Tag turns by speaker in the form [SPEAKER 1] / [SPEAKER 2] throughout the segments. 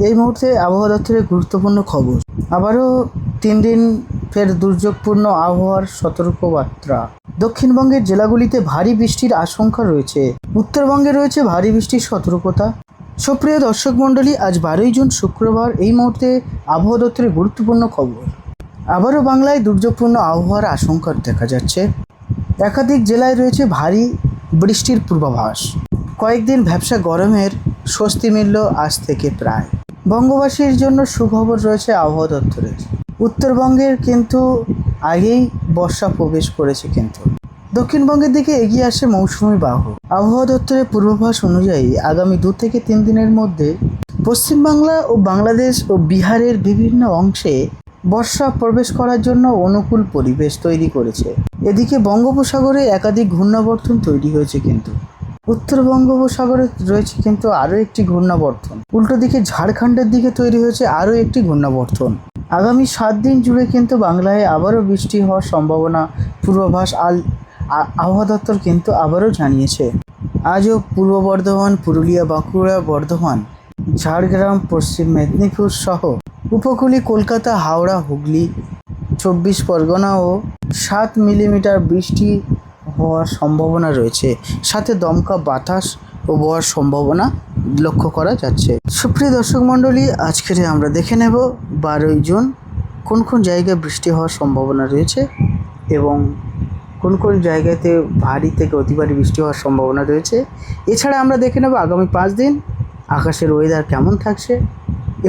[SPEAKER 1] এই মুহূর্তে আবহাওয়া দপ্তরের গুরুত্বপূর্ণ খবর। আবারও 3 দিন ফের দুর্যোগপূর্ণ আবহাওয়ার সতর্কবার্তা। দক্ষিণবঙ্গের জেলাগুলিতে ভারী বৃষ্টির আশঙ্কা রয়েছে। উত্তরবঙ্গে রয়েছে ভারী বৃষ্টির সতর্কতা। সুপ্রিয় দর্শক মণ্ডলী, আজ 12ই জুন শুক্রবার। এই মুহূর্তে আবহাওয়া দপ্তরের গুরুত্বপূর্ণ খবর। আবারও বাংলায় দুর্যোগপূর্ণ আবহাওয়ার আশঙ্কা দেখা যাচ্ছে। একাধিক জেলায় রয়েছে ভারী বৃষ্টির পূর্বাভাস। কয়েকদিন ভ্যাপসা গরমের স্বস্তি মিলল আজ থেকে প্রায়। বঙ্গবাসীর জন্য সুখবর রয়েছে আবহাওয়া দপ্তরের। উত্তরবঙ্গের কিন্তু আগেই বর্ষা প্রবেশ করেছে, কিন্তু দক্ষিণবঙ্গের দিকে এগিয়ে আসে মৌসুমি বাহু। আবহাওয়া দপ্তরের পূর্বাভাস অনুযায়ী আগামী 2 থেকে 3 দিনের মধ্যে পশ্চিমবাংলা ও বাংলাদেশ ও বিহারের বিভিন্ন অংশে বর্ষা প্রবেশ করার জন্য অনুকূল পরিবেশ তৈরি করেছে। এদিকে বঙ্গোপসাগরে একাধিক ঘূর্ণাবর্তন তৈরি হয়েছে, কিন্তু উত্তর বঙ্গোপসাগরে রয়েছে কিন্তু আরও একটি ঘূর্ণাবর্তন। উল্টো দিকে ঝাড়খণ্ডের দিকে তৈরি হয়েছে আরও একটি ঘূর্ণাবর্তন। আগামী 7 দিন জুড়ে কিন্তু বাংলায় আবারও বৃষ্টি হওয়ার সম্ভাবনা পূর্বাভাস আবহাওয়া দপ্তর কিন্তু আবারও জানিয়েছে। আজও পূর্ব বর্ধমান, পুরুলিয়া, বাঁকুড়া, বর্ধমান, ঝাড়গ্রাম, পশ্চিম মেদিনীপুর সহ উপকূলীয় কলকাতা, হাওড়া, হুগলি, 24 পরগনা ও 7 মিলিমিটার বৃষ্টি হওয়ার সম্ভাবনা রয়েছে। সাথে দমকা বাতাস ও বওয়ার সম্ভাবনা লক্ষ্য করা যাচ্ছে। সুপ্রিয় দর্শক মণ্ডলী, আজকের আমরা দেখে নেব 12ই জুন কোন কোন জায়গায় বৃষ্টি হওয়ার সম্ভাবনা রয়েছে এবং কোন কোন জায়গাতে ভারী থেকে অতি ভারী বৃষ্টি হওয়ার সম্ভাবনা রয়েছে। এছাড়া আমরা দেখে নেব আগামী 5 দিন আকাশের ওয়েদার কেমন থাকছে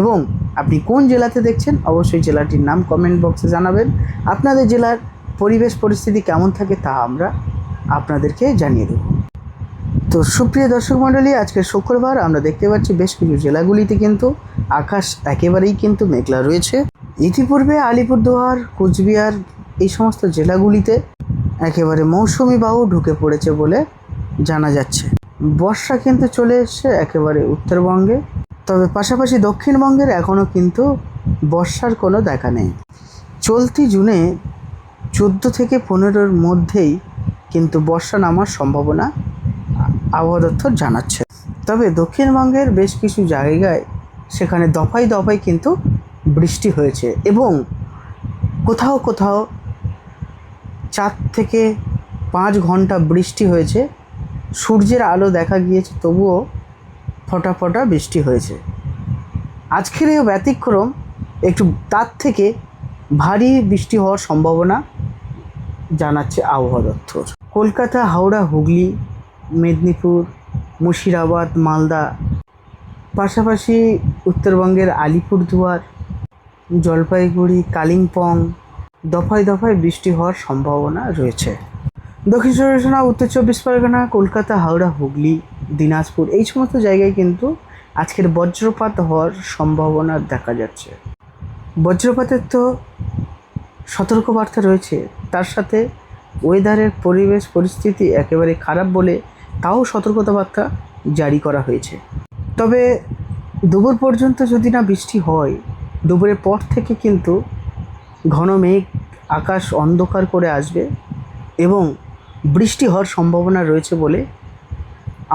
[SPEAKER 1] এবং আপনি কোন জেলাতে দেখছেন অবশ্যই জেলাটির নাম কমেন্ট বক্সে জানাবেন। আপনাদের জেলার পরিবেশ পরিস্থিতি কেমন থাকে তা আমরা আপনাদেরকে জানিয়ে দেব। তো সুপ্রিয় দর্শক মণ্ডলী, আজকে শুক্রবার আমরা দেখতে পাচ্ছি বেশ কিছু জেলাগুলিতে কিন্তু আকাশ একেবারেই কিন্তু মেঘলা রয়েছে। ইতিপূর্বে আলিপুরদুয়ার, কোচবিহার এই সমস্ত জেলাগুলিতে একেবারে মৌসুমি বায়ু ঢুকে পড়েছে বলে জানা যাচ্ছে। বর্ষা কিন্তু চলে এসছে একেবারে উত্তরবঙ্গে, তবে পাশাপাশি দক্ষিণবঙ্গের এখনও কিন্তু বর্ষার কোনো দেখা নেই। চলতি জুনে 14 থেকে 15-র মধ্যেই কিন্তু বর্ষা নামার সম্ভাবনা আবহাওয়া দপ্তর জানাচ্ছে। তবে দক্ষিণবঙ্গের বেশ কিছু জায়গায় সেখানে দফায় দফায় কিন্তু বৃষ্টি হয়েছে এবং কোথাও কোথাও 4 থেকে 5 ঘন্টা বৃষ্টি হয়েছে। সূর্যের আলো দেখা গিয়েছে, তবুও ফোঁটা ফোঁটা বৃষ্টি হয়েছে। আজকের এই ব্যতিক্রম, একটু তার থেকে ভারী বৃষ্টি হওয়ার সম্ভাবনা জানাচ্ছে আবহাওয়া দপ্তর। কলকাতা, হাওড়া, হুগলি, মেদিনীপুর, মুর্শিদাবাদ, মালদা, পাশাপাশি উত্তরবঙ্গের আলিপুরদুয়ার, জলপাইগুড়ি, কালিম্পং দফায় দফায় বৃষ্টি হওয়ার সম্ভাবনা রয়েছে। দক্ষিণ চব্বিশ পরগনা, উত্তর 24 পরগনা, কলকাতা, হাওড়া, হুগলি, দিনাজপুর এই সমস্ত জায়গায় কিন্তু আজকের বজ্রপাত হওয়ার সম্ভাবনা দেখা যাচ্ছে। বজ্রপাতের তো সতর্কবার্তা রয়েছে, তার সাথে ওয়েদারের পরিবেশ পরিস্থিতি একেবারে খারাপ বলে তাও সতর্কতাবার্তা জারি করা হয়েছে। তবে দুপুর পর্যন্ত যদি না বৃষ্টি হয়, দুপুরের পর থেকে কিন্তু ঘন মেঘ আকাশ অন্ধকার করে আসবে এবং বৃষ্টি হওয়ার সম্ভাবনা রয়েছে বলে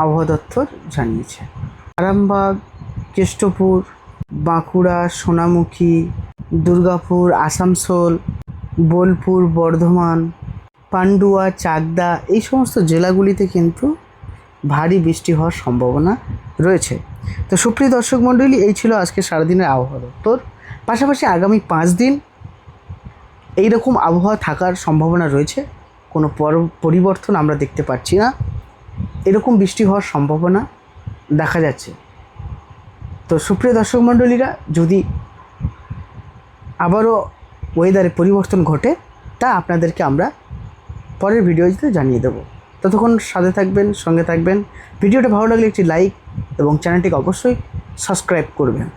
[SPEAKER 1] আবহাওয়া দপ্তর জানিয়েছে। আরামবাগ, কেষ্টপুর, বাঁকুড়া, সোনামুখী, দুর্গাপুর, আসানসোল, বোলপুর, বর্ধমান, পান্ডুয়া, চাকদা এই সমস্ত জেলাগুলিতে কিন্তু ভারী বৃষ্টি হওয়ার সম্ভাবনা রয়েছে। তো সুপ্রিয় দর্শক মণ্ডলী, এই ছিল আজকে সারাদিনের আবহাওয়া দপ্তর। পাশাপাশি আগামী 5 দিন এইরকম আবহাওয়া থাকার সম্ভাবনা রয়েছে। কোনো পরিবর্তন আমরা দেখতে পাচ্ছি না, এরকম বৃষ্টি হওয়ার সম্ভাবনা দেখা যাচ্ছে। তো সুপ্রিয় দর্শক মণ্ডলীরা, যদি আবারও ওয়েদারে পরিবর্তন ঘটে তা আপনাদেরকে আমরা পরের ভিডিওতে জানিয়ে দেবো। ততক্ষণ সাথে থাকবেন, সঙ্গে থাকবেন। ভিডিওটা ভালো লাগলে একটি লাইক এবং চ্যানেলটিকে অবশ্যই সাবস্ক্রাইব করবেন।